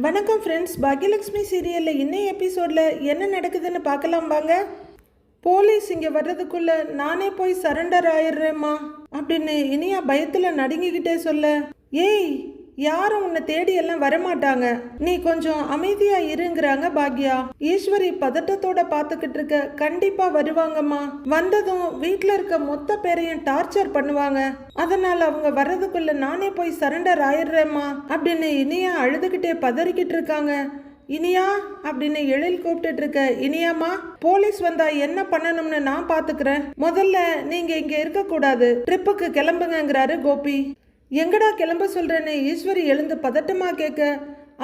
வணக்கம் ஃப்ரெண்ட்ஸ், பாக்யலக்ஷ்மி சீரியலில் இன்னைய எபிசோடில் என்ன நடக்குதுன்னு பார்க்கலாம் வாங்க. போலீஸ் இங்கே வர்றதுக்குள்ள நானே போய் சரண்டர் ஆயிடுறேம்மா அப்படின்னு இனியா பயத்தில் நடுங்கிக்கிட்டே சொல்ல, ஏய் யாரும் உன்னை தேடி எல்லாம் வரமாட்டாங்க, நீ கொஞ்சம் அமைதியா இருங்கிறாங்க பாக்யா. ஈஸ்வரி பதட்டத்தோட பார்த்துக்கிட்டு இருக்க, கண்டிப்பா வருவாங்கம்மா, வந்ததும் வீட்டில் இருக்க மொத்த பேரையும் டார்ச்சர் பண்ணுவாங்க, அதனால அவங்க வர்றதுக்குள்ள நானே போய் சரண்டர் ஆயிடுறேம்மா அப்படின்னு இனியா அழுதுகிட்டே பதறிக்கிட்டு இருக்காங்க. இனியா அப்படின்னு எழில் கூப்பிட்டு இருக்க, இனியாமா போலீஸ் வந்தா என்ன பண்ணணும்னு நான் பாத்துக்கிறேன், முதல்ல நீங்க இங்க இருக்க கூடாது, ட்ரிப்புக்கு கிளம்புங்கிறாரு கோபி. எங்கடா கிளம்ப சொல்றேன்னு ஈஸ்வரி எழுந்து பதட்டமா கேட்க,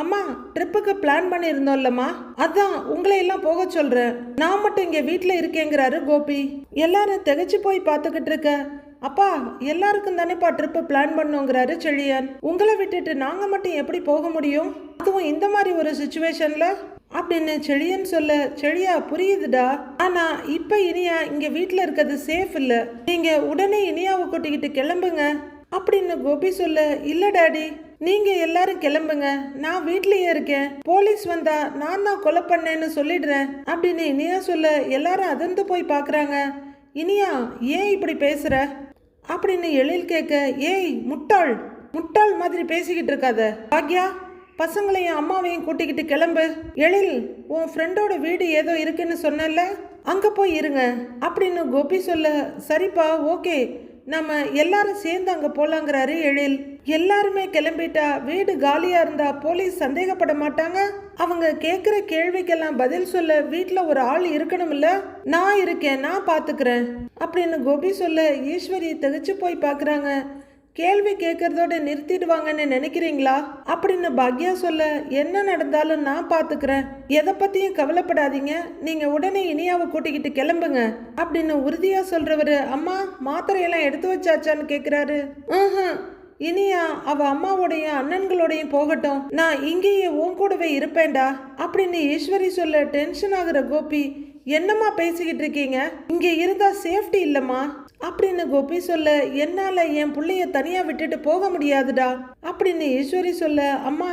அம்மா ட்ரிப்புக்கு பிளான் பண்ணியிருந்தோம்லம்மா, அதான் உங்களை எல்லாம் போக சொல்றேன், நான் மட்டும் இங்க வீட்டில் இருக்கேங்கிறாரு கோபி. எல்லாரும் திகைச்சு போய் பார்த்துக்கிட்டு இருக்க, அப்பா எல்லாருக்கும் தானேப்பா ட்ரிப்பு பிளான் பண்ணுங்கிறாரு செழியன். உங்களை விட்டுட்டு நாங்க மட்டும் எப்படி போக முடியும், அதுவும் இந்த மாதிரி ஒரு சுச்சுவேஷன்ல அப்படின்னு செழியன் சொல்ல, செழியா புரியுதுடா, ஆனா இப்ப இனியா இங்க வீட்டுல இருக்கிறது சேஃப் இல்ல, நீங்க உடனே இனியாவை கூட்டிக்கிட்டு கிளம்புங்க அப்படின்னு கோபி சொல்ல, இல்ல டாடி நீங்க எல்லாரும் கிளம்புங்க, நான் வீட்லயே இருக்கேன், போலீஸ் வந்தா நான் தான் கொலை பண்ணேன்னு சொல்லிடுறேன் அப்படின்னு இனியா சொல்ல, எல்லாரும் அதிர்ந்து போய் பாக்குறாங்க. இனியா ஏன் இப்படி பேசுற அப்படின்னு எழில் கேட்க, ஏய் முட்டாள் முட்டாள் மாதிரி பேசிக்கிட்டு இருக்காத பாக்யா, பசங்களையும் அம்மாவையும் கூட்டிக்கிட்டு கிளம்பு. எழில் உன் ஃப்ரெண்டோட வீடு ஏதோ இருக்குன்னு சொன்னல, அங்க போய் இருங்க அப்படின்னு கோபி சொல்ல, சரிப்பா ஓகே நம்ம எல்லாரும் சேர்ந்து அங்க போலாங்கிறாரு எழில். எல்லாருமே கிளம்பிட்டா வீடு காலியா இருந்தா போலீஸ் சந்தேகப்பட மாட்டாங்க, அவங்க கேக்குற கேள்விக்கெல்லாம் பதில் சொல்ல வீட்டுல ஒரு ஆள் இருக்கணும்ல, நான் இருக்கேன் நான் பாத்துக்கிறேன் அப்படின்னு கோபி சொல்ல, ஈஸ்வரி திகைச்சு போய் பாக்குறாங்க. கேள்வி கேட்கறதோட நிறுத்திடுவாங்கன்னு நினைக்கிறீங்களா அப்படின்னு பாக்யா சொல்ல, என்ன நடந்தாலும் நான் பாத்துக்கிறேன், எதை பத்தியும் கவலைப்படாதீங்க, நீங்க உடனே இனியாவை கூட்டிக்கிட்டு கிளம்புங்க அப்படின்னு உறுதியா சொல்றவரு, அம்மா மாத்திரையெல்லாம் எடுத்து வச்சாச்சான்னு கேக்குறாரு. இனியா அவ அம்மாவோடையும் அண்ணன்களோடையும் போகட்டும், நான் இங்கேயே உன் கூடவே இருப்பேன்டா அப்படின்னு ஈஸ்வரி சொல்ல, டென்ஷன் ஆகுற கோபி, என்னம்மா பேசிக்கிட்டு இருக்கீங்க, இங்க இருந்தா சேஃப்டி இல்லம்மா அப்படின்னு கோபி சொல்ல, என்னால என் பிள்ளைய தனியா விட்டுட்டு போக முடியாதுடா அப்படின்னு ஈஸ்வரி சொல்ல, அம்மா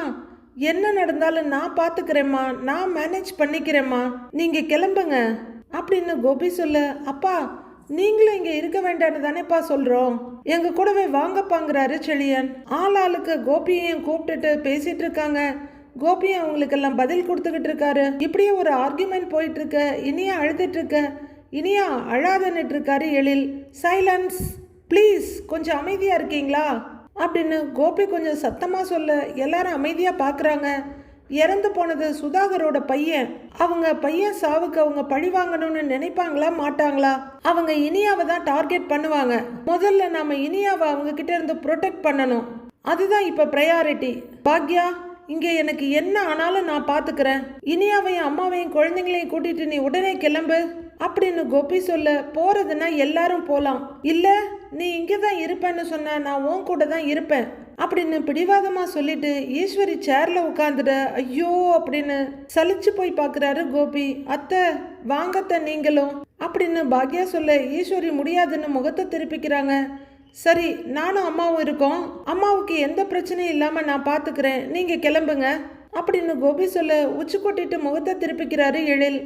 என்ன நடந்தாலும் நான் பாத்துக்கிறேம்மா, நான் மேனேஜ் பண்ணிக்கிறேம்மா, நீங்க கிளம்புங்க அப்படின்னு கோபி சொல்ல, அப்பா நீங்களும் இங்க இருக்க வேண்டாம்னு தானேப்பா சொல்றோம், எங்க கூடவே வாங்கப்பாங்கிறாரு செழியன். ஆளுக்கு கோபியையும் கூப்பிட்டுட்டு பேசிட்டு இருக்காங்க. கோபியும் அவங்களுக்கெல்லாம் பதில் கொடுத்துக்கிட்டு இருக்காரு. இப்படியே ஒரு ஆர்கியூமெண்ட் போயிட்டு இருக்க, இனியா அழுதுட்டு இருக்க, இனியா அழாதன்னுட்டு இருக்காரு எழில். சைலன்ஸ் ப்ளீஸ், கொஞ்சம் அமைதியா இருக்கீங்களா அப்படின்னு கோபி கொஞ்சம் சத்தமா சொல்ல, எல்லாரும் அமைதியா பாக்குறாங்க. இறந்து போனது சுதாகரோட பையன், அவங்க பையன் சாவுக்கு அவங்க பழி வாங்கணும்னு நினைப்பாங்களா மாட்டாங்களா, அவங்க இனியாவை தான் டார்கெட் பண்ணுவாங்க, முதல்ல நாம இனியாவை அவங்க கிட்ட இருந்து ப்ரொடெக்ட் பண்ணணும், அதுதான் இப்ப ப்ரையாரிட்டி. பாக்யா இங்க எனக்கு என்ன ஆனாலும் நான் பாத்துக்கிறேன், இனியாவையும் அம்மாவையும் குழந்தைங்களையும் கூட்டிட்டு நீ உடனே கிளம்பு அப்படின்னு கோபி சொல்ல, போறதுன்னா எல்லாரும் போலாம், இல்ல நீ இங்கதான் இருப்பேன்னு சொன்ன நான் உன் கூட தான் இருப்பேன் அப்படின்னு பிடிவாதமா சொல்லிட்டு ஈஸ்வரி சேர்ல உட்காந்துட, ஐயோ அப்படின்னு சலிச்சு போய் பாக்குறாரு கோபி. அத்தை வாங்கத்த நீங்களும் அப்படின்னு பாக்யா சொல்ல, ஈஸ்வரி முடியாதுன்னு முகத்தை திருப்பிக்கிறாங்க. சரி நானும் அம்மாவும் இருக்கோம், அம்மாவுக்கு எந்த பிரச்சனையும் இல்லாம நான் பாத்துக்கிறேன், நீங்க கிளம்புங்க அப்படின்னு கோபி சொல்ல, உச்சி கொட்டிட்டு முகத்தை திருப்பிக்கிறாரு எழில்.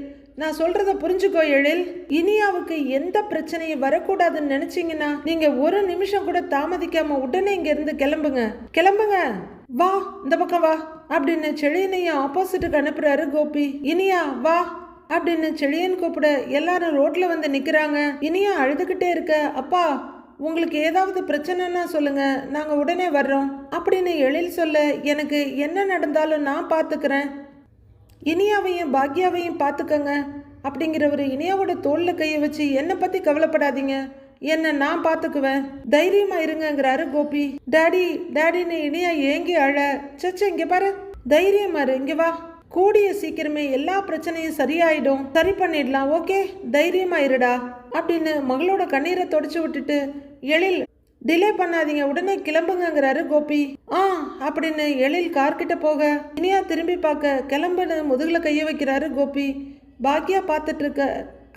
நான் சொல்றத புரிஞ்சுக்கோ எழில், இனியாவுக்கு எந்த பிரச்சனையும் வரக்கூடாதுன்னு நினைச்சீங்கன்னா நீங்க ஒரு நிமிஷம் கூட தாமதிக்காம உடனே இங்க இருந்து கிளம்புங்க, கிளம்புங்க வா இந்த பக்கம் வா அப்படின்னு செழியனையும் ஆப்போசிட்டுக்கு அனுப்புறாரு கோபி. இனியா வா அப்படின்னு செழியன் கூப்பிட எல்லாரும் ரோட்ல வந்து நிக்கிறாங்க. இனியா அழுதுகிட்டே இருக்க, அப்பா உங்களுக்கு ஏதாவது பிரச்சனைன்னா சொல்லுங்க, நாங்க உடனே வர்றோம் அப்படின்னு எழில் சொல்ல, எனக்கு என்ன நடந்தாலும் நான் பாத்துக்கிறேன், இனியாவையும் பாக்யாவையும் பார்த்துக்கங்க அப்படிங்கிறவர் இனியாவோட தோல்ல கையை வச்சு, என்னை பத்தி கவலைப்படாதீங்க, என்ன நான் பார்த்துக்குவேன், தைரியமா இருங்கிறாரு கோபி. டாடி டாடின்னு இனியா ஏங்கி அழ, சச்ச இங்க பாரு, தைரியமா இரு, இங்க வா, கூடிய சீக்கிரமே எல்லா பிரச்சனையும் சரியாயிடும், சரி பண்ணிடலாம், ஓகே தைரியமா இருடா அப்படின்னு மகளோட கண்ணீரை தொடச்சு விட்டுட்டு, எழில் டிலே பண்ணாதீங்க உடனே கிளம்புங்கிறாரு கோபி. அப்படின்னு எழில் கார்கிட்ட போக, இனியா திரும்பி பார்க்க, கிளம்புன்னு முதுகுல கைய வைக்கிறாரு கோபி. பாக்யா பார்த்துட்டு இருக்க,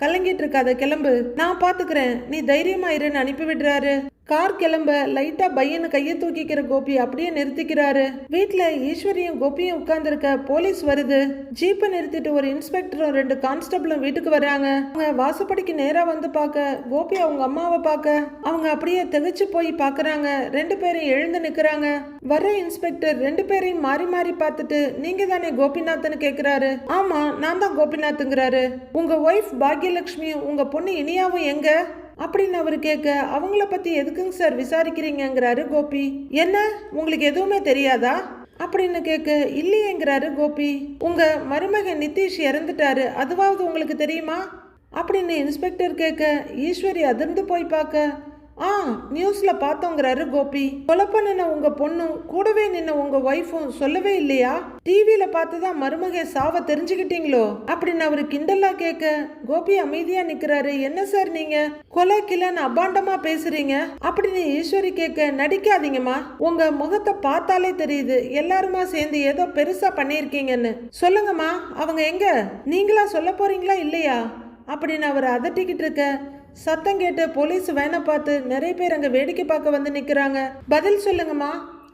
கலங்கிட்டு இருக்காத கிளம்பு, நான் பாத்துக்கிறேன், நீ தைரியமா இருன்னு அனுப்பி விடுறாரு. கார் கிளம்ப லைட்டா பையனு கையை தூக்கிக்கிற கோபி அப்படியே நிறுத்திக்கிறாரு. வீட்டுல ஈஸ்வரியும் கோபியும் உட்கார்ந்துருக்க போலீஸ் வருது. ஜீப்பை நிறுத்திட்டு ஒரு இன்ஸ்பெக்டரும் 2 கான்ஸ்டபிளும் வீட்டுக்கு வர்றாங்க. அவங்க வாசப்படிக்கு நேரா வந்து பார்க்க, கோபி அவங்க அம்மாவை பார்க்க அவங்க அப்படியே திகைச்சு போய் பாக்குறாங்க. 2 பேரும் எழுந்து நிக்கிறாங்க. வர்ற இன்ஸ்பெக்டர் 2 பேரையும் மாறி மாறி பார்த்துட்டு, நீங்க தானே கோபிநாத்னு கேக்குறாரு. ஆமா, நான் தான் கோபிநாத்ங்கிறாரு. உங்க ஒய்ஃப் பாக்யலட்சுமியும் உங்க பொண்ணு இனியாவும் எங்க அப்படின்னு அவரு கேட்க, அவங்கள பத்தி எதுக்குங்க சார் விசாரிக்கிறீங்கிறாரு கோபி. என்ன, உங்களுக்கு எதுவுமே தெரியாதா அப்படின்னு கேட்க, இல்லையேங்கிறாரு கோபி. உங்க மருமகன் நிதிஷ் இறந்துட்டாரு, அதுவாவது உங்களுக்கு தெரியுமா அப்படின்னு இன்ஸ்பெக்டர் கேட்க, ஈஸ்வரி அதிர்ந்து போய் பார்க்க, நியூஸ்ல பார்த்தோங்கிறாரு கோபி. கொலை பண்ணின உங்க பொண்ணும் கூடவே நின்ன உங்க ஒய்ஃபும் சொல்லவே இல்லையா? டிவியில பார்த்துதான் மருமக சாவ தெரிஞ்சுக்கிட்டீங்களோ அப்படின்னு அவரு கிண்டலா கேட்க, கோபி அமைதியா நிக்கிறாரு. என்ன சார் நீங்க கொலை கிலன்னு அபாண்டமா பேசுறீங்க அப்படின்னு ஈஸ்வரி கேட்க, நடிக்காதீங்கம்மா, உங்க முகத்தை பார்த்தாலே தெரியுது எல்லாருமா சேர்ந்து ஏதோ பெருசா பண்ணிருக்கீங்கன்னு. சொல்லுங்கம்மா, அவங்க எங்க? நீங்களா சொல்ல போறீங்களா இல்லையா அப்படின்னு அவர் அதட்டிக்கிட்டு இருக்க, சத்தம் கேட்டு போலீஸ் வேனை பார்த்து நிறைய பேர் அங்க வேடிக்கை பார்க்க வந்து நிக்கிறாங்க. பதில் சொல்லுங்கம்மா,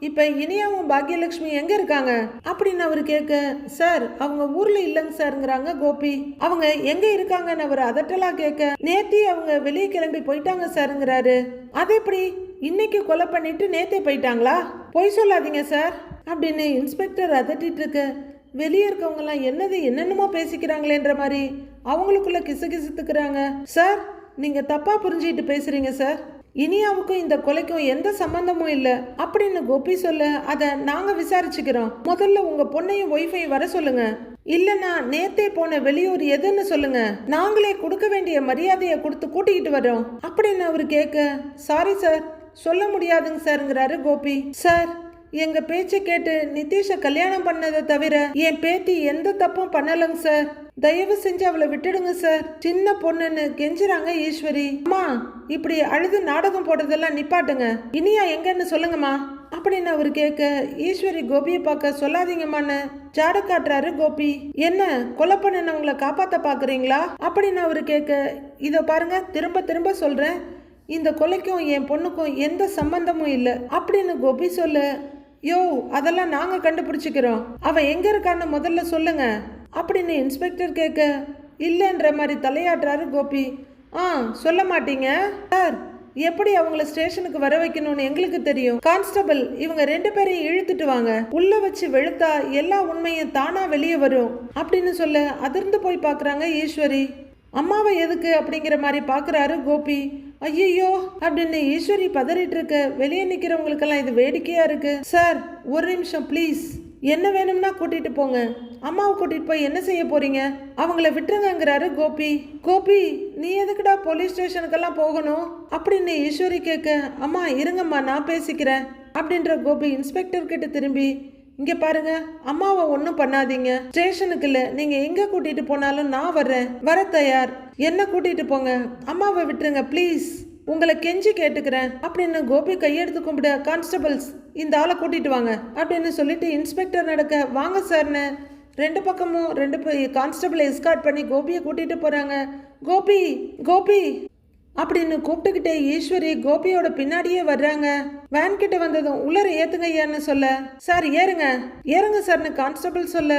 இப்ப இனியாவும் பாக்யலட்சுமி எங்க இருக்காங்க அப்படின்னு அவரு கேட்க, சார் அவங்க ஊர்ல இல்லைங்க சார்ங்கிறாங்க கோபி. அவங்க எங்க இருக்காங்கன்னு அவர் அதட்டலா கேட்க, நேத்தி அவங்க வெளியே கிளம்பி போயிட்டாங்க சாருங்கிறாரு. அது எப்படி, இன்னைக்கு கொலை பண்ணிட்டு நேத்தே போயிட்டாங்களா? பொய் சொல்லாதீங்க சார் அப்படின்னு இன்ஸ்பெக்டர் அதட்டிட்டு இருக்க, வெளியே இருக்கவங்க எல்லாம் என்னென்னமோ பேசிக்கிறாங்களேன்ற மாதிரி அவங்களுக்குள்ள கிசுகிசுத்துக்கிறாங்க. சார், நீங்க தப்பா புரிஞ்சுட்டு பேசுறீங்க சார். இனியாவுக்கும் இந்த கொலைக்கும் எந்த சம்பந்தமும் இல்ல அப்படின்னு கோபி சொல்ல, அத நாங்க விசாரிச்சுக்கிறோம். முதல்ல உங்க பொண்ணையும் ஒய்ஃபையும் வர சொல்லுங்க. இல்லனா நேத்தே போன வெளியூர் எதுன்னு சொல்லுங்க, நாங்களே கொடுக்க வேண்டிய மரியாதையை கொடுத்து கூட்டிக்கிட்டு வரோம் அப்படின்னு அவரு கேட்க, சாரி சார், சொல்ல முடியாதுங்க சார்ங்கிறாரு கோபி. சார், எங்க பேச்சை கேட்டு நிதிஷை கல்யாணம் பண்ணதை தவிர என் பேத்தி எந்த தப்பும் பண்ணலங்க சார். தயவு செஞ்சு அவளை விட்டுடுங்க சார், சின்ன பொண்ணுன்னு கெஞ்சுறாங்க ஈஸ்வரி. அம்மா, இப்படி அழுது நாடகம் போடுறதெல்லாம் நிப்பாட்டுங்க. இனியா எங்கன்னு சொல்லுங்கம்மா அப்படின்னு அவரு கேட்க, ஈஸ்வரி கோபியை பார்க்க, சொல்லாதீங்கம்மான்னு ஜாட காட்டுறாரு கோபி. என்ன, கொலை பண்ணினவங்களை காப்பாத்த பாக்குறீங்களா அப்படின்னு அவரு கேட்க, இதோ பாருங்க, திரும்ப திரும்ப சொல்றேன், இந்த கொலைக்கும் என் பொண்ணுக்கும் எந்த சம்பந்தமும் இல்லை அப்படின்னு கோபி சொல்ல, யோ, அதெல்லாம் நாங்க கண்டுபிடிச்சிக்கிறோம், அவ எங்க இருக்கான்னு முதல்ல சொல்லுங்க அப்படின்னு இன்ஸ்பெக்டர் கேட்க, இல்லைன்ற மாதிரி தலையாட்டுறாரு கோபி. சொல்ல மாட்டீங்க சார், எப்படி அவங்கள ஸ்டேஷனுக்கு வர வைக்கணும்னு எங்களுக்கு தெரியும். கான்ஸ்டபிள், இவங்க 2 பேரையும் இழுத்துட்டு வாங்க, உள்ள வச்சு வெளுத்தா எல்லா உண்மையும் தானா வெளியே வரும் அப்படின்னு சொல்ல, அதிர்ந்து போய் பாக்குறாங்க ஈஸ்வரி. அம்மாவை எதுக்கு அப்படிங்கிற மாதிரி பாக்குறாரு கோபி. ஐயோ அப்படின்னு ஈஸ்வரி பதறிட்டு இருக்க, வெளியே நிக்கிறவங்களுக்கெல்லாம் இது வேடிக்கையா இருக்கு. சார், ஒரு நிமிஷம் ப்ளீஸ், என்ன வேணும்னா கூட்டிட்டு போங்க, அம்மாவை கூட்டிட்டு போய் என்ன செய்ய போறீங்க, அவங்கள விட்டுருங்கிறாரு கோபி. கோபி, நீ எதுக்குடா போலீஸ் ஸ்டேஷனுக்கெல்லாம் போகணும் அப்படின்னு ஈஸ்வரி கேட்க, அம்மா இருங்கம்மா, நான் பேசிக்கிறேன் அப்படின்ற கோபி இன்ஸ்பெக்டர் கிட்ட திரும்பி, இங்க பாருங்க, அம்மாவை ஒன்றும் பண்ணாதீங்க, ஸ்டேஷனுக்கு இல்லை, நீங்க எங்க கூட்டிட்டு போனாலும் நான் வர்றேன், வர தயார், என்ன கூட்டிட்டு போங்க, அம்மாவை விட்டுருங்க ப்ளீஸ், உங்களை கெஞ்சி கேட்டுக்கிறேன் அப்படின்னு கோபி கையெடுத்து கும்பிட, கான்ஸ்டபிள்ஸ் இந்த ஆளை கூட்டிட்டு வாங்க அப்படின்னு சொல்லிட்டு இன்ஸ்பெக்டர் நடக்க, வாங்க சார்னு 2 பக்கமும் 2 கான்ஸ்டபிளை எஸ்கார்ட் பண்ணி கோபியை கூட்டிட்டு போறாங்க. கோபி கோபி அப்படின்னு கூப்பிட்டுக்கிட்டே ஈஸ்வரி கோபியோட பின்னாடியே வர்றாங்க. வேன் கிட்ட வந்ததும் உள்ளர ஏத்துங்க ஐயான்னு சொல்ல, சார் ஏறுங்க சார்னு கான்ஸ்டபிள் சொல்ல,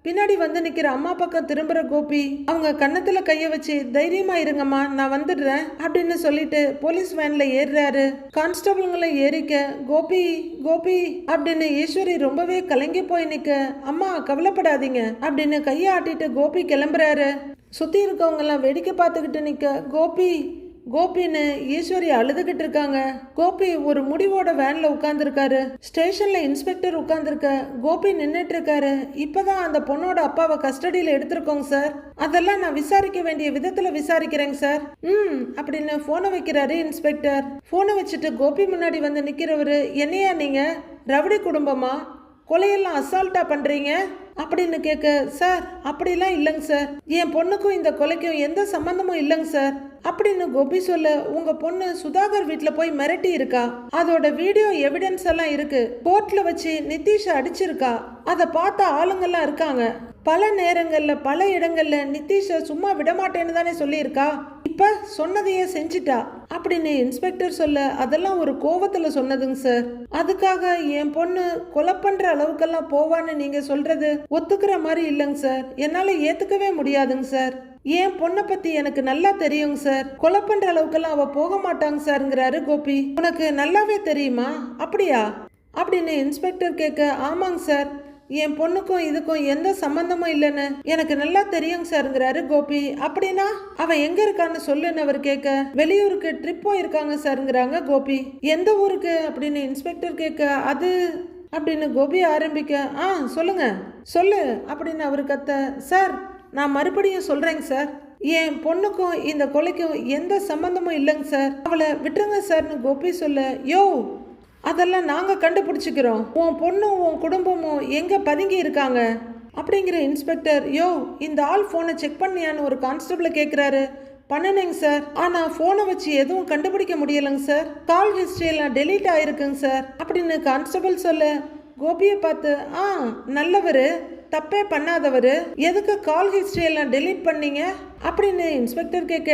பின்னாடி வந்து நிக்கிற அம்மா பக்கம் திரும்புற கோபி அவங்க கன்னத்துல கைய வச்சு, தைரியமா இருங்கம்மா, நான் வந்துடுறேன் அப்படின்னு சொல்லிட்டு போலீஸ் வேன்ல ஏறுறாரு. கான்ஸ்டபிள்களை ஏறிக்க, கோபி கோபி அப்படின்னு ஈஸ்வரி ரொம்பவே கலங்கி போய் நிக்க, அம்மா கவலைப்படாதீங்க அப்படின்னு கையை ஆட்டிட்டு கோபி கிளம்புறாரு. சுத்தி இருக்கவங்க எல்லாம் வேடிக்கை பார்த்துக்கிட்டு நிக்க, கோபி கோபின்னு ஈஸ்வரி அழுதுகிட்டு இருக்காங்க. கோபி ஒரு முடிவோட வேன்ல உட்கார்ந்துருக்காரு. ஸ்டேஷன்ல இன்ஸ்பெக்டர் உட்கார்ந்துருக்க, கோபி நின்றுட்டு இருக்காரு. இப்பதான் அந்த பொண்ணோட அப்பாவை கஸ்டடியில எடுத்திருக்கோங்க சார், அதெல்லாம் நான் விசாரிக்க வேண்டிய விதத்துல விசாரிக்கிறேங்க சார் அப்படின்னு போனை வைக்கிறாரு இன்ஸ்பெக்டர். போனை வச்சுட்டு கோபி முன்னாடி வந்து நிக்கிறவரு, என்னையா நீங்க ரவுடி குடும்பமா, கொலையெல்லாம் அசால்ட்டா பண்றீங்க அப்படின்னு கேட்க, சார் அப்படிலாம் இல்லைங்க சார், என் பொண்ணுக்கும் இந்த கொலைக்கும் எந்த சம்பந்தமும் இல்லைங்க சார் அப்படின்னு கோபி சொல்ல, உங்க பொண்ணு சுதாகர் வீட்டுல போய் மிரட்டி இருக்கா, அதோட வீடியோ எவிடன்ஸ் எல்லாம் இருக்கு, கோர்ட்ல வச்சு நிதிஷ அடிச்சிருக்கா, அதை பார்த்த ஆளுங்கெல்லாம் இருக்காங்க, பல நேரங்கள்ல பல இடங்கள்ல நிதிஷ சும்மா விடமாட்டேன்னு தானே சொல்லியிருக்கா, இப்ப இப்ப சொன்னதையே செஞ்சிட்டா அப்படின்னு இன்ஸ்பெக்டர் சொல்ல, அதெல்லாம் ஒரு கோவத்துல சொன்னதுங்க சார். அதுக்காக என் பொண்ணு கொலை பண்ற அளவுக்கெல்லாம் போவான்னு நீங்க சொல்றது ஒத்துக்கிற மாதிரி இல்லைங்க சார். என்னால ஏத்துக்கவே முடியாதுங்க சார். என் பொண்ணை பத்தி எனக்கு நல்லா தெரியுங்க சார். கொலை பண்ற அளவுக்கெல்லாம் அவ போக மாட்டாங்க சார்ங்கிறாரு கோபி. உனக்கு நல்லாவே தெரியுமா? அப்படியா அப்படின்னு இன்ஸ்பெக்டர் கேட்க, ஆமாங்க சார், என் பொண்ணுக்கும் இதுக்கும் எந்த சம்பந்தமும் இல்லைன்னு எனக்கு நல்லா தெரியுங்க சார்ங்கிறாரு கோபி. அப்படின்னா அவன் எங்க இருக்கான்னு சொல்லுன்னு அவர் கேட்க, வெளியூருக்கு ட்ரிப் போயிருக்காங்க சார்ங்கிறாங்க கோபி. எந்த ஊருக்கு அப்படின்னு இன்ஸ்பெக்டர் கேட்க, அது அப்படின்னு கோபி ஆரம்பிக்க, சொல்லுங்க சொல்லு அப்படின்னு அவர் கத்த, சார் நான் மறுபடியும் சொல்றேங்க சார், என் பொண்ணுக்கும் இந்த கொலைக்கும் எந்த சம்பந்தமும் இல்லைங்க சார், அவளை விட்டுருங்க சார்னு கோபி சொல்ல, யோ அதெல்லாம் நாங்க கண்டுபிடிச்சிக்கிறோம், உன் பொண்ணும் உன் குடும்பமும் எங்க பதுங்கி இருக்காங்க அப்படிங்கிற இன்ஸ்பெக்டர், யோ இந்த ஆள் போனை செக் பண்ணியான்னு ஒரு கான்ஸ்டபிளை கேட்கிறாரு. பண்ணனேங்க சார், ஆனா போனை வச்சு எதுவும் கண்டுபிடிக்க முடியலைங்க சார், கால் ஹிஸ்டரி எல்லாம் டெலீட் ஆயிருக்குங்க சார் அப்படின்னு கான்ஸ்டபிள் சொல்ல, கோபியை பார்த்து, நல்லவர், தப்பே பண்ணாதவர், எதுக்கு கால் ஹிஸ்டரி எல்லாம் டெலீட் பண்ணீங்க அப்படின்னு இன்ஸ்பெக்டர் கேட்க,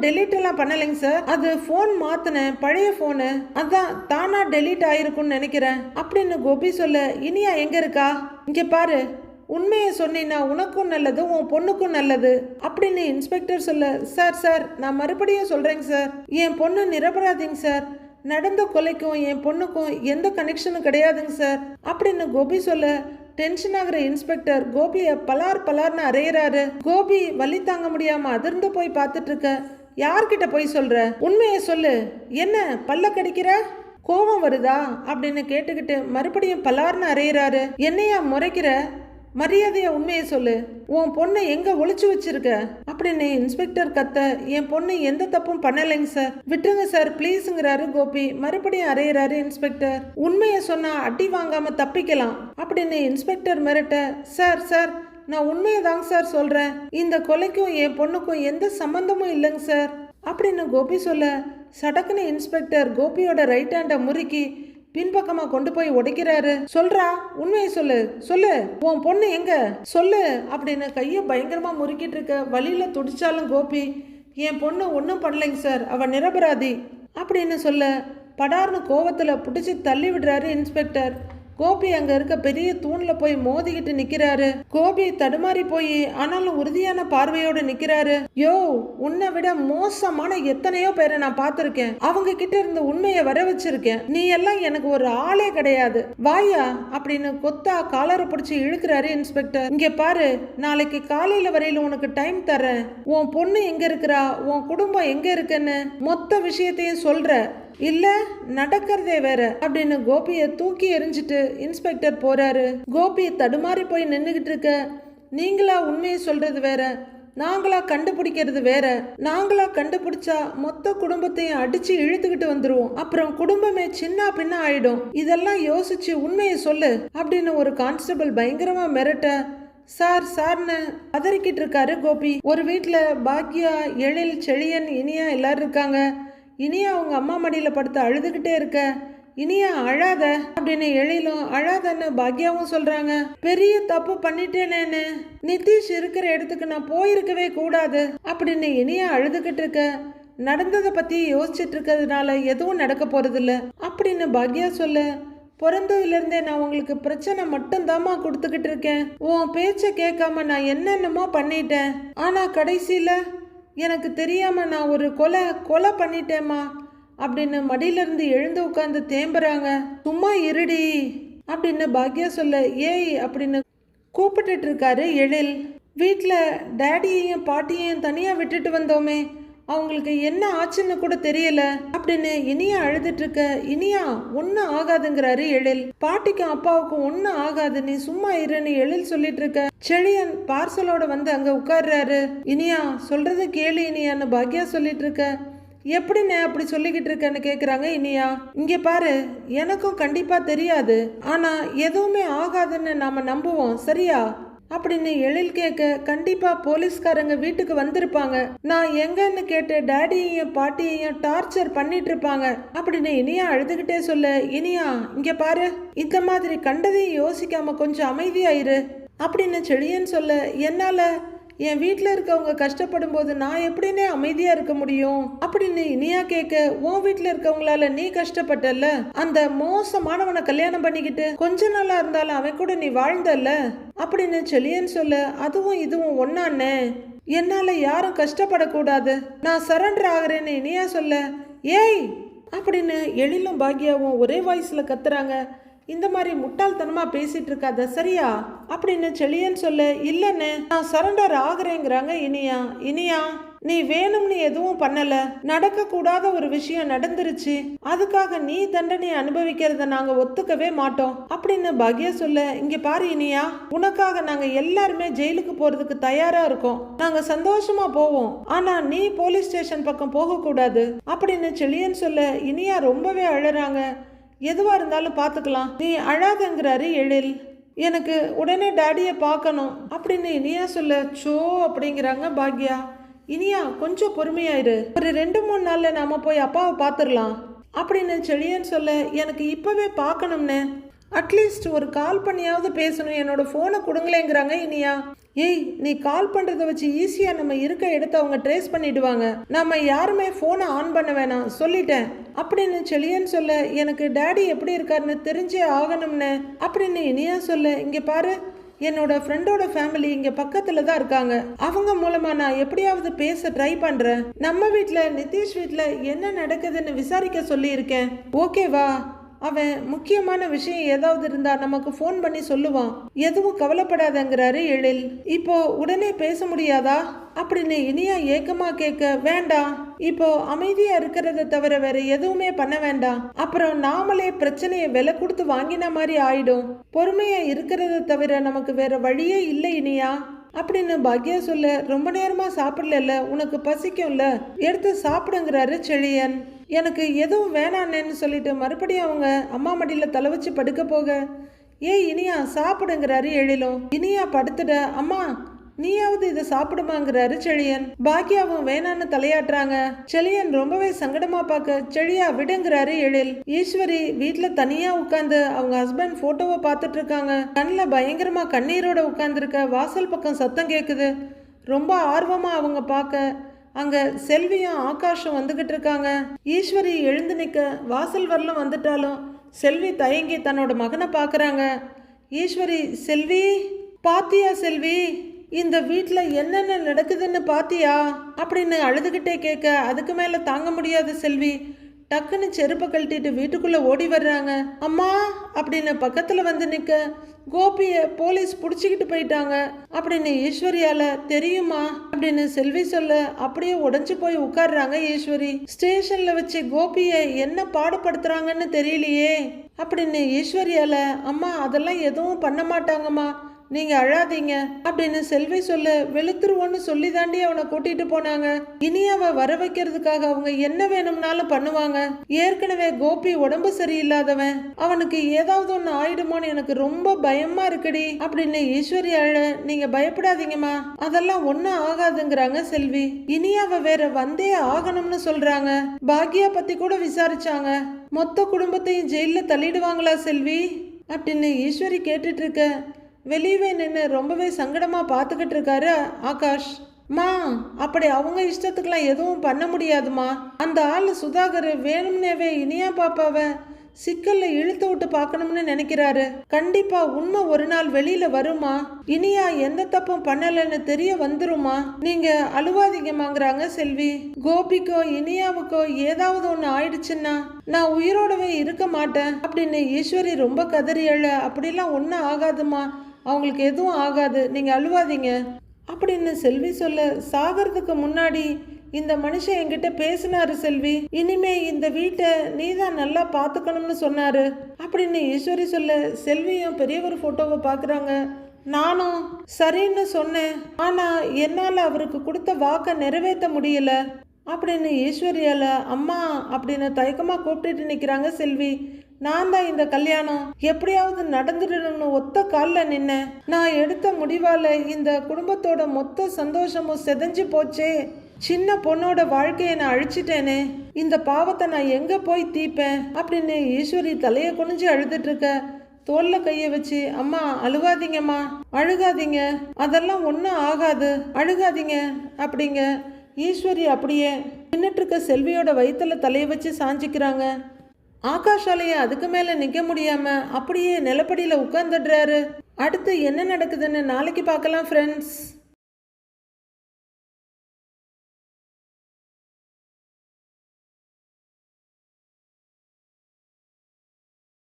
டெலீட் எல்லாம் பண்ணலைங்க சார், அது ஃபோன் மாத்தினேன், பழைய ஃபோனு, அதான் தானா டெலீட் ஆயிருக்குன்னு நினைக்கிறேன் அப்படின்னு கோபி சொல்ல, இனியா எங்க இருக்கா? இங்க பாரு, உண்மையை சொன்னீங்கன்னா உனக்கும் நல்லது உன் பொண்ணுக்கும் நல்லது அப்படின்னு இன்ஸ்பெக்டர் சொல்ல, சார் நான் மறுபடியும் சொல்றேங்க சார், என் பொண்ணு நிரபராதிங்க சார், நடந்த கொலைக்கும் என் பொண்ணுக்கும் எந்த கனெக்ஷனும் கிடையாதுங்க சார் அப்படின்னு கோபி சொல்ல, டென்ஷன் ஆகிற இன்ஸ்பெக்டர் கோபியை பலார்னு அறையிறாரு. கோபி வலி தாங்க முடியாம அதிர்ந்து போய் பார்த்துட்டு இருக்க, யார்கிட்ட போய் சொல்ற, உண்மையை சொல்லு, என்ன பல்ல கடிக்கிற, கோபம் வருதா அப்படின்னு கேட்டுக்கிட்டு மறுபடியும் பலார்னு அறையிறாரு. என்னையா முறைக்கிற, மரியாதையா உண்மையை சொல்லு, உன் பொண்ணை எங்க ஒளிச்சு வச்சிருக்க அப்படின்னு இன்ஸ்பெக்டர் கத்த, என் பொண்ணு எந்த தப்பும் பண்ணலைங்க சார், விட்டுருங்க சார் ப்ளீஸுங்கிறாரு கோபி. மறுபடியும் அறையிறாரு இன்ஸ்பெக்டர். உண்மையை சொன்னா அடி வாங்காம தப்பிக்கலாம் அப்படின்னு இன்ஸ்பெக்டர் மிரட்ட, சார் நான் உண்மையை தாங்க சார் சொல்றேன், இந்த கொலைக்கும் என் பொண்ணுக்கும் எந்த சம்பந்தமும் இல்லைங்க சார் அப்படின்னு கோபி சொல்ல, சடக்குன்னு இன்ஸ்பெக்டர் கோபியோட ரைட் ஹேண்டை முறுக்கி பின்பக்கமா கொண்டு போய் உடைக்கிறாரு. சொல்றா, உண்மையை சொல்லு, உன் பொண்ணு எங்க சொல்லு அப்படின்னு கையை பயங்கரமா முறுக்கிட்டு இருக்க. வழியில துடிச்சாலும் கோபி, என் பொண்ணு ஒன்றும் பண்ணலைங்க சார், அவ நிரபராதி அப்படின்னு சொல்ல, படார்னு கோவத்துல பிடிச்சி தள்ளி விடுறாரு இன்ஸ்பெக்டர். கோபி அங்க இருக்க பெரிய தூண்ல போய் மோதிக்கிட்டு நிக்கிறாரு. கோபி தடுமாறி போய் ஆனாலும் உறுதியான பார்வையோட நிக்கிறாரு. யோ, உன்னை விட மோசமான எத்தனையோ பேரை நான் பார்த்திருக்கேன், அவங்க கிட்ட இருந்து உண்மையை வர வச்சிருக்கேன், நீ எல்லாம் எனக்கு ஒரு ஆளே கிடையாது, வாயா அப்படின்னு கொத்தா காலரை பிடிச்சி இழுக்கிறாரு இன்ஸ்பெக்டர். இங்க பாரு, நாளைக்கு காலையில வரையில உனக்கு டைம் தரேன், உன் பொண்ணு எங்க இருக்கிறா, உன் குடும்பம் எங்க இருக்குன்னு மொத்த விஷயத்தையும் சொல்ற, இல்ல நடக்கிறதே வேற அப்படின்னு கோபியை தூக்கி எறிஞ்சிட்டு இன்ஸ்பெக்டர் போறாரு. கோபி தடுமாறி போய் நின்னுகிட்டு இருக்க, நீங்களா உண்மையை சொல்றது வேற, நாங்களா கண்டுபிடிக்கிறது வேற, நாங்களா கண்டுபிடிச்சா மொத்த குடும்பத்தையும் அடிச்சு இழுத்துக்கிட்டு வந்துருவோம், அப்புறம் குடும்பமே சின்ன பின்ன ஆயிடும், இதெல்லாம் யோசிச்சு உண்மையை சொல்லு அப்படின்னு ஒரு கான்ஸ்டபிள் பயங்கரமா மிரட்ட, சார்னு அதறிக்கிட்டு இருக்காரு கோபி. ஒரு வீட்டுல பாக்யா, எழில், செழியன், இனியா எல்லாரும் இருக்காங்க. இனியா அவங்க அம்மா மடியில படுத்து அழுதுகிட்டே இருக்க, இனியா அழாத அப்படின்னு எழிலும் அழாதன்னு பாக்யாவும் சொல்றாங்க. பெரிய தப்பு பண்ணிட்டேனேன்னு, நிதிஷ் இருக்கிற இடத்துக்கு நான் போயிருக்கவே கூடாது அப்படின்னு இனியா அழுதுகிட்டு இருக்க, நடந்ததை பத்தி யோசிச்சுட்டு இருக்கிறதுனால எதுவும் நடக்க போறது இல்ல அப்படின்னு பாக்யா சொல்ல, பிறந்ததுல இருந்தே நான் உங்களுக்கு பிரச்சனை மட்டும்தாம்மா கொடுத்துக்கிட்டு இருக்கேன், உன் பேச்ச கேட்காம நான் என்னென்னமோ பண்ணிட்டேன், ஆனா கடைசியில எனக்கு தெரியாம நான் ஒரு கொலை பண்ணிட்டேம்மா அப்படின்னு மடியிலிருந்து எழுந்து உட்காந்து தேம்புறாங்க. சும்மா இருடி அப்படின்னு பாக்யா சொல்ல, ஏய் அப்படின்னு கூப்பிட்டுட்டு இருக்காரு எழில். வீட்டில் டேடியையும் பாட்டியையும் தனியா விட்டுட்டு வந்தோமே, அவங்களுக்கு என்ன ஆச்சுன்னு கூட தெரியல அப்படின்னு இனியா அழுதுட்டு இருக்க, இனியா ஒன்னும் ஆகாதுங்கிறாரு எழில். பாட்டிக்கும் அப்பாவுக்கும் ஒன்னும் ஆகாது, நீ சும்மா இருன்னு எழில் சொல்லிட்டு இருக்க. செழியன் பார்சலோட வந்து அங்க உட்கார்றாரு. இனியா சொல்றது கேளு இனியான்னு பாக்யா சொல்லிட்டு இருக்க. எப்படின்னு அப்படி சொல்லிக்கிட்டு இருக்கேன்னு கேக்குறாங்க இனியா. இங்க பாரு, எனக்கும் கண்டிப்பா தெரியாது, ஆனா எதுவுமே ஆகாதுன்னு நாம நம்புவோம், சரியா அப்படின்னு எழில் கேட்க, கண்டிப்பா போலீஸ்காரங்க வீட்டுக்கு வந்திருப்பாங்க, நான் எங்கன்னு கேட்டு டேடியையும் பாட்டியையும் டார்ச்சர் பண்ணிட்டு இருப்பாங்க அப்படின்னு இனியா அழுதுகிட்டே சொல்ல, இனியா இங்க பாரு, இந்த மாதிரி கண்டதையும் யோசிக்காம கொஞ்சம் அமைதியாயிரு அப்படின்னு செழியன் சொல்ல, என்னால என் வீட்டில் இருக்கவங்க கஷ்டப்படும் போது நான் எப்படின்னே அமைதியா இருக்க முடியும் அப்படின்னு இனியா கேட்க, உன் வீட்டில் இருக்கவங்களால நீ கஷ்டப்பட்டல, அந்த மோசமானவனை கல்யாணம் பண்ணிக்கிட்டு கொஞ்ச நாளா இருந்தாலும் அவன் கூட நீ வாழ்ந்தல்ல அப்படின்னு செழியன் சொல்ல, அதுவும் இதுவும் ஒன்னானே, என்னால யாரும் கஷ்டப்படக்கூடாது, நான் சரண்டர் ஆகிறேன்னு இனியா சொல்ல, ஏய் அப்படின்னு எழிலும் பாக்யாவும் ஒரே வாய்ஸ்ல கத்துறாங்க. இந்த மாதிரி முட்டாள்தனமா பேசிட்டு இருக்காத சரியா அப்படின்னு செழியன் சொல்ல, இல்லன்னு நான் சரண்டர் ஆகுறேங்கிறாங்க இனியா. இனியா நீ வேணும்னு எதுவும் பண்ணல, நடக்க கூடாத ஒரு விஷயம் நடந்துருச்சு, அதுக்காக நீ தண்டனை அனுபவிக்கிறத நாங்க ஒத்துக்கவே மாட்டோம் அப்படின்னு பாக்யா சொல்ல, இங்க பாரு இனியா, உனக்காக நாங்க எல்லாருமே ஜெயிலுக்கு போறதுக்கு தயாரா இருக்கோம், நாங்க சந்தோஷமா போவோம், ஆனா நீ போலீஸ் ஸ்டேஷன் பக்கம் போக கூடாது அப்படின்னு செழியன் சொல்ல, இனியா ரொம்பவே அழறாங்க. எதுவா இருந்தாலும் பாத்துக்கலாம், நீ அழாதங்கிறாரு எழில். எனக்கு உடனே டாடியை பார்க்கணும் அப்படின்னு இனியா சொல்ல, சோ அப்படிங்கிறாங்க பாக்யா. இனியா கொஞ்சம் பொறுமையாயிரு, ஒரு 2-3 நாள்ல நாம போய் அப்பாவை பார்த்துடலாம் அப்படின்னு செழியன் சொல்ல, எனக்கு இப்பவே பார்க்கணும்னு, அட்லீஸ்ட் ஒரு கால் பண்ணியாவது பேசணும், என்னோட ஃபோனை கொடுங்களேங்கிறாங்க இனியா. ஏய் நீ கால் பண்றத வச்சு ஈஸியா நம்ம இருக்க இடத்த அவங்க ட்ரேஸ் பண்ணிடுவாங்க, நம்ம யாருமே ஃபோனை ஆன் பண்ண வேணாம் சொல்லிட்டேன் அப்படின்னு செழியன் சொல்ல, எனக்கு டாடி எப்படி இருக்காருன்னு தெரிஞ்சே ஆகணும்னு அப்படின்னு இனியா சொல்ல, இங்க பாரு என்னோட ஃப்ரெண்டோட ஃபேமிலி இங்க பக்கத்துல தான் இருக்காங்க, அவங்க மூலமா நான் எப்படியாவது பேச ட்ரை பண்றேன், நம்ம வீட்ல நிதிஷ் வீட்ல என்ன நடக்குதுன்னு விசாரிக்க சொல்லி இருக்கேன், ஓகேவா, அவன் முக்கியமான விஷயம் ஏதாவது இருந்தா நமக்கு ஃபோன் பண்ணி சொல்லுவான், எதுவும் கவலைப்படாதங்கிறாரு எழில். இப்போ உடனே பேச முடியாதா அப்படின்னு இனியா ஏக்கமா கேட்க, வேண்டாம், இப்போ அமைதியா இருக்கிறத தவிர வேற எதுவுமே பண்ண வேண்டாம், அப்புறம் நாமளே பிரச்சனையை விலை கொடுத்து வாங்கின மாதிரி ஆயிடும், பொறுமையா இருக்கிறத தவிர நமக்கு வேற வழியே இல்லை இனியா அப்படின்னு பாக்யா சொல்ல, ரொம்ப நேரமா சாப்பிடல, உனக்கு பசிக்கும்ல, எடுத்து சாப்பிடுங்கிறாரு செழியன். எனக்கு எதுவும் வேணான்னு சொல்லிட்டு மறுபடியும் அவங்க அம்மா மடியில தலை வச்சு படுக்க போக, ஏய் இனியா சாப்பிடுங்கிறாரு எழிலும். இனியா படுத்துட, அம்மா நீயாவது இதை சாப்பிடுமாங்கிறாரு செழியன். பாக்யாவும் வேணான்னு தலையாட்டுறாங்க. செழியன் ரொம்பவே சங்கடமா பார்க்க, செழியா விடுங்கிறாரு எழில். ஈஸ்வரி வீட்டுல தனியா உட்கார்ந்து அவங்க ஹஸ்பண்ட் போட்டோவை பார்த்துட்டு இருக்காங்க. கண்ணில் பயங்கரமா கண்ணீரோட உட்கார்ந்துருக்க. வாசல் பக்கம் சத்தம் கேட்குது. ரொம்ப ஆர்வமா அவங்க பார்க்க, அங்க செல்வியும் ஆகாஷும் வந்துகிட்டு இருக்காங்க. ஈஸ்வரி எழுந்து நிற்க வாசல் வரலும் வந்துட்டாலும் செல்வி தயங்கி தன்னோட மகனை பார்க்குறாங்க. ஈஸ்வரி, செல்வி பாத்தியா செல்வி, இந்த வீட்டில் என்னென்ன நடக்குதுன்னு பாத்தியா அப்படின்னு அழுதுகிட்டே கேட்க, அதுக்கு மேலே தாங்க முடியாது செல்வி. டக்குன்னு செருப்பை கழட்டிட்டு வீட்டுக்குள்ளே ஓடி வர்றாங்க. அம்மா அப்படின்னு பக்கத்தில் வந்து நிற்க, கோபியை போலீஸ் பிடிச்சிக்கிட்டு போயிட்டாங்க அப்படின்னு ஈஸ்வரியால தெரியுமா அப்படின்னு செல்வி சொல்ல, அப்படியே உடஞ்சி போய் உட்கார்றாங்க ஈஸ்வரி. ஸ்டேஷன்ல வச்சு கோபியை என்ன பாடுபடுத்துறாங்கன்னு தெரியலையே அப்படின்னு ஈஸ்வரியால, அம்மா அதெல்லாம் எதுவும் பண்ண மாட்டாங்கம்மா, நீங்க அழாதீங்க அப்படின்னு செல்வி சொல்ல, வெளுத்துருவோன்னு சொல்லி தாண்டி அவனை கூட்டிட்டு போனாங்க. இனி அவ வர வைக்கிறதுக்காக அவங்க என்ன வேணும்னாலும் பண்ணுவாங்க. ஏற்கனவே கோபி உடம்பு சரியில்லாதவன், அவனுக்கு ஏதாவது ஒண்ணு ஆயிடுமோன்னு எனக்கு ரொம்ப பயமா இருக்குடி அப்படின்னு ஈஸ்வரி அழ, நீங்க பயப்படாதீங்கம்மா, அதெல்லாம் ஒன்னும் ஆகாதுங்கிறாங்க செல்வி. இனி அவ வேற வந்தே ஆகணும்னு சொல்றாங்க. பாக்யா பத்தி கூட விசாரிச்சாங்க. மொத்த குடும்பத்தையும் ஜெயில தள்ளிடுவாங்களா செல்வி அப்படின்னு ஈஸ்வரி கேட்டுட்டு இருக்க, வெளியவே நின்று ரொம்பவே சங்கடமா பார்த்துக்கிட்டு இருக்காரு ஆகாஷ். மா அப்படி அவங்க இஷ்டத்துக்கெல்லாம் எதுவும் பண்ண முடியாதுமா, அந்த ஆள் சுதாகர் வேணும்னேவே இனியா பாப்பாவை சிக்கல்ல இழுத்து விட்டு பார்க்கணும்னு நினைக்கிறாரு. கண்டிப்பா உண்மை ஒரு நாள் வெளியில வருமா, இனியா எந்த தப்பும் பண்ணலன்னு தெரிய வந்துருமா, நீங்க அழுவாதீங்கம்மாங்கிறாங்க செல்வி. கோபிக்கோ இனியாவுக்கோ ஏதாவது ஒண்ணு ஆயிடுச்சுன்னா நான் உயிரோடவே இருக்க மாட்டேன் அப்படின்னு ஈஸ்வரி ரொம்ப கதறி அழ, அப்படிலாம் ஒன்றும் ஆகாதுமா, அவங்களுக்கு எதுவும் ஆகாது, நீங்க அழுவாதீங்க அப்படின்னு செல்வி சொல்ல, சாகிறதுக்கு முன்னாடி இந்த மனுஷன் என்கிட்ட பேசினாரு செல்வி, இனிமே இந்த வீட்டை நீதான் நல்லா பார்த்துக்கணும்னு சொன்னாரு அப்படின்னு ஈஸ்வரி சொல்ல, செல்வியும் பெரியவர் போட்டோவை பார்க்குறாங்க. நானும் சரின்னு சொன்னேன், ஆனா என்னால் அவருக்கு கொடுத்த வாக்கை நிறைவேற்ற முடியல அப்படின்னு ஈஸ்வரியால அம்மா அப்படின்னு தயக்கமாக கூப்பிட்டுட்டு நிற்கிறாங்க செல்வி. நான் தான் இந்த கல்யாணம் எப்படியாவது நடந்துடணும்னு ஒத்த காலில் நின்னேன். நான் எடுத்த முடிவால இந்த குடும்பத்தோட மொத்த சந்தோஷமும் செதஞ்சு போச்சே. சின்ன பொண்ணோட வாழ்க்கையை நான் அழிச்சிட்டேனே, இந்த பாவத்தை நான் எங்க போய் தீப்பேன் அப்படின்னு ஈஸ்வரி தலையை குனிஞ்சு அழுதுட்டு இருக்க. தோல்ல கையை வச்சு, அம்மா அழுகாதீங்கம்மா, அழுகாதீங்க, அதெல்லாம் ஒன்றும் ஆகாது, அழுகாதீங்க அப்படிங்க. ஈஸ்வரி அப்படியே நின்றுட்டு இருக்க செல்வியோட வயிற்றுல தலையை வச்சு சாஞ்சிக்கிறாங்க. ஆகாஷாலைய அதுக்கு மேலே நிற்க முடியாமல் அப்படியே நிலப்படியில் உட்காந்துடுறாரு. அடுத்து என்ன நடக்குதுன்னு நாளைக்கு பார்க்கலாம் ஃப்ரெண்ட்ஸ்.